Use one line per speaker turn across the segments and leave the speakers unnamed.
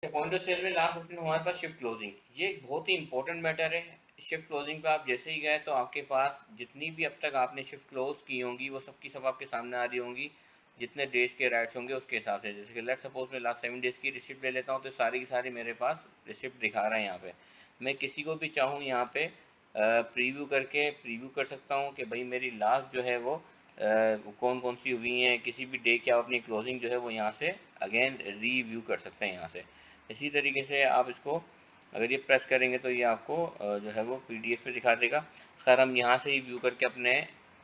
Point of cell में last option हमारे पास shift closing, ये एक बहुत ही इंपॉर्टेंट मैटर है। शिफ्ट क्लोजिंग पे आप जैसे ही गए तो आपके पास जितनी भी अब तक आपने शिफ्ट क्लोज की होंगी वो सब की सब आपके सामने आ रही होंगी, जितने डेज के राइट्स होंगे उसके हिसाब से। जैसे कि लेट सपोज मैं लास्ट 7 डेज की रिसिप्ट ले लेता हूँ तो सारी की सारी मेरे पास रिसिप्ट दिखा रहा है यहाँ पे। मैं किसी को भी चाहूँ यहाँ पे प्रीव्यू करके प्रीव्यू कर सकता हूँ कि भाई मेरी लास्ट जो है वो कौन कौन सी हुई हैं, किसी भी डे की आप अपनी क्लोजिंग जो है वो यहाँ से अगेन रिव्यू कर सकते हैं यहाँ से। इसी तरीके से आप इसको अगर ये प्रेस करेंगे तो ये आपको जो है वो पीडीएफ पे दिखा देगा। खैर हम यहाँ से ही व्यू करके अपने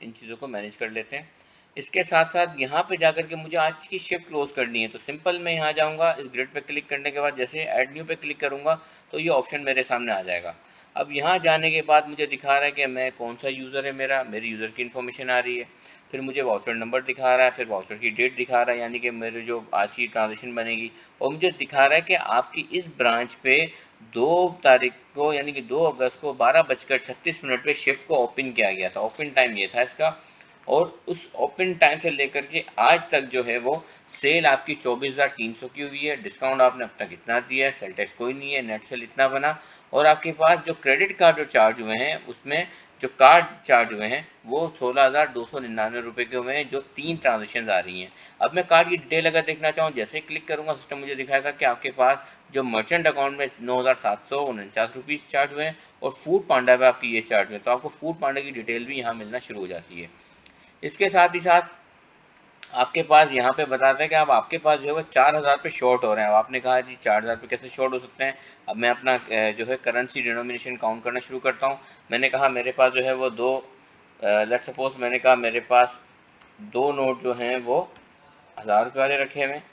इन चीज़ों को मैनेज कर लेते हैं। इसके साथ साथ यहाँ पे जाकर के मुझे आज की शिफ्ट क्लोज करनी है तो सिंपल मैं यहाँ जाऊँगा, इस ग्रिड पे क्लिक करने के बाद जैसे ऐड न्यू पे क्लिक करूँगा तो ये ऑप्शन मेरे सामने आ जाएगा। अब यहाँ जाने के बाद मुझे दिखा रहा है कि मैं कौन सा यूज़र है, मेरी यूज़र की इन्फॉर्मेशन आ रही है, फिर मुझे वाउचर नंबर दिखा रहा है, फिर वाउचर की डेट दिखा रहा है यानी कि मेरे जो आज की ट्रांजेक्शन बनेगी, और मुझे दिखा रहा है कि आपकी इस ब्रांच पे 2 तारीख को यानी कि 2 अगस्त को 12:36 पे शिफ्ट को ओपन किया गया था। ओपन टाइम ये था इसका, और उस ओपन टाइम से लेकर के आज तक जो है वो सेल आपकी 24,300 की हुई है। डिस्काउंट आपने अब तक इतना दिया है, सेल टैक्स कोई नहीं है, नेट सेल इतना बना, और आपके पास जो क्रेडिट कार्ड जो चार्ज हुए हैं उसमें जो कार्ड चार्ज हुए हैं वो 16,299 रुपये के हुए हैं, जो 3 ट्रांजेक्शन आ रही हैं। अब मैं कार्ड की डिटेल अगर देखना चाहूँ, जैसे ही क्लिक करूँगा सिस्टम मुझे दिखाएगा कि आपके पास जो मर्चेंट अकाउंट में 9,749 रुपीज़ चार्ज हुए हैं, और फूड पांडा पे आपकी ये चार्ज हुए, तो आपको फूड पांडा की डिटेल भी यहाँ मिलना शुरू हो जाती है। इसके साथ ही साथ आपके पास यहाँ पे बताता है कि अब आपके पास जो है वो 4,000 पे शॉर्ट हो रहे हैं। अब आपने कहा जी 4,000 पे कैसे शॉर्ट हो सकते हैं। अब मैं अपना जो है करेंसी डिनोमिनेशन काउंट करना शुरू करता हूँ। मैंने कहा मेरे पास जो है वो दो, लेट सपोज मैंने कहा मेरे पास 2 नोट जो हैं वो 1,000 रुपये वाले रखे हुए हैं।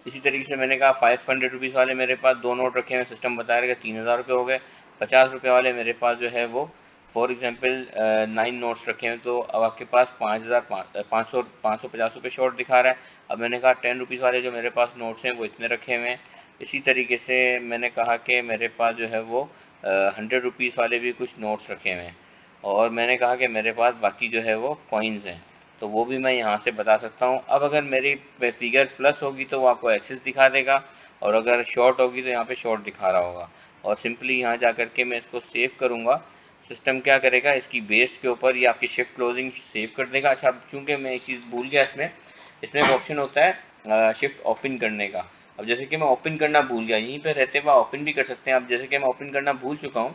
इसी तरीके से मैंने कहा 500 रुपीज़ वाले मेरे पास 2 नोट रखे हुए हैं, सिस्टम बता रहा है कि 3,000 रुपये हो गए। 50 रुपये वाले मेरे पास जो है वो फॉर एग्जांपल 9 नोट्स रखे हैं, तो अब आपके पास 5,550 रुपये शॉर्ट दिखा रहा है। अब मैंने कहा 10 रुपीज़ वाले जो मेरे पास नोट्स हैं वो इतने रखे हुए हैं। इसी तरीके से मैंने कहा कि मेरे पास जो है वो 100 रुपीज़ वाले भी कुछ नोट्स रखे हुए हैं, और मैंने कहा कि मेरे पास बाकी जो है वो कॉइन्स हैं, तो वो भी मैं यहाँ से बता सकता हूँ। अब अगर मेरी फिगर प्लस होगी तो वो आपको एक्सेस दिखा देगा, और अगर शॉर्ट होगी तो यहाँ पे शॉर्ट दिखा रहा होगा। और सिंपली यहाँ जा कर के मैं इसको सेव करूँगा, सिस्टम क्या करेगा इसकी बेस के ऊपर ये आपकी शिफ्ट क्लोजिंग सेव कर देगा। अच्छा, अब चूँकि मैं एक चीज़ भूल गया, इसमें इसमें एक ऑप्शन होता है शिफ्ट ओपन करने का। अब जैसे कि मैं ओपन करना भूल गया, यहीं पर रहते हुए ओपन भी कर सकते हैं। अब जैसे कि मैं ओपन करना भूल चुका हूँ,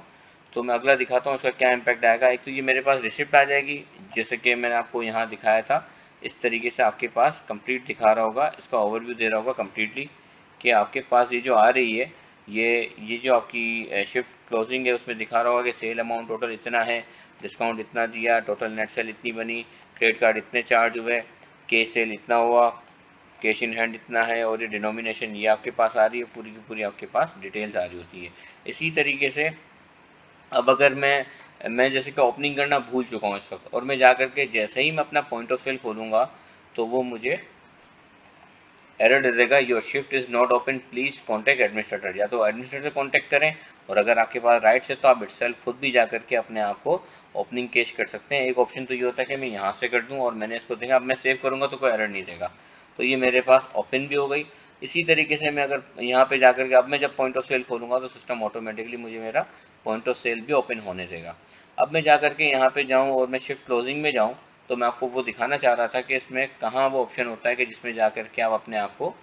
तो मैं अगला दिखाता हूँ उसका क्या इम्पैक्ट आएगा। एक तो ये मेरे पास रिसिप्ट आ जाएगी, जैसे कि मैंने आपको यहाँ दिखाया था, इस तरीके से आपके पास कंप्लीट दिखा रहा होगा, इसका ओवरव्यू दे रहा होगा कंप्लीटली कि आपके पास ये जो आ रही है, ये जो आपकी शिफ्ट क्लोजिंग है उसमें दिखा रहा होगा कि सेल अमाउंट टोटल इतना है, डिस्काउंट इतना दिया, टोटल नेट सेल इतनी बनी, क्रेडिट कार्ड इतने चार्ज हुए, कैश सेल इतना हुआ, कैश इन हैंड इतना है, और ये डिनोमिनेशन ये आपके पास आ रही है, पूरी की पूरी आपके पास डिटेल्स आ रही होती है। इसी तरीके से अब अगर मैं जैसे कि ओपनिंग करना भूल चुका हूँ इस वक्त, और मैं जा करके जैसे ही मैं अपना पॉइंट ऑफ सेल खोलूँगा तो वो मुझे एरर दे देगा, your shift is not open, please contact administrator. या तो एडमिनिस्ट्रेटर से कॉन्टैक्ट करें, और अगर आपके पास राइट्स है तो आप इटसेल्फ खुद भी जा करके अपने आप को ओपनिंग कैश कर सकते हैं। एक ऑप्शन तो ये होता है कि मैं यहाँ से कर दूँ और मैंने इसको देखा, अब मैं सेव करूँगा तो कोई एरर नहीं देगा, तो ये मेरे पास ओपन भी हो गई। इसी तरीके से मैं अगर यहाँ पे जाकर के अब मैं जब पॉइंट ऑफ सेल खोलूँगा तो सिस्टम ऑटोमेटिकली मुझे मेरा पॉइंट ऑफ सेल भी ओपन होने देगा। अब मैं जाकर के यहाँ पे जाऊँ और मैं शिफ्ट क्लोजिंग में जाऊँ, तो मैं आपको वो दिखाना चाह रहा था कि इसमें कहाँ वो ऑप्शन होता है कि जिसमें जाकर के आप अपने आप को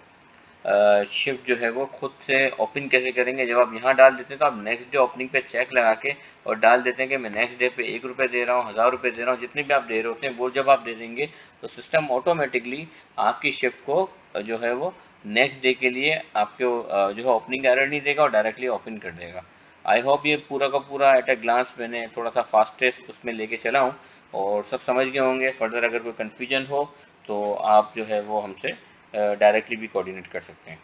शिफ्ट जो है वो खुद से ओपन कैसे करेंगे। जब आप यहाँ डाल देते हैं तो आप नेक्स्ट डे ओपनिंग पे चेक लगा के और डाल देते हैं कि मैं नेक्स्ट डे पे 1 रुपये दे रहा हूँ, 1,000 रुपये दे रहा हूँ, जितने भी आप दे रहे होते हैं वो जब आप दे देंगे तो सिस्टम ऑटोमेटिकली आपकी शिफ्ट को जो है वो नेक्स्ट डे के लिए आपको जो है ओपनिंग एरर नहीं देगा और डायरेक्टली ओपन कर देगा। आई होप ये पूरा का पूरा एट अ ग्लांस मैंने थोड़ा सा फास्टेस्ट उसमें लेके चला हूँ और सब समझ गए होंगे। फर्दर अगर कोई कन्फ्यूजन हो तो आप जो है वो हमसे डायरेक्टली भी कोऑर्डिनेट कर सकते हैं।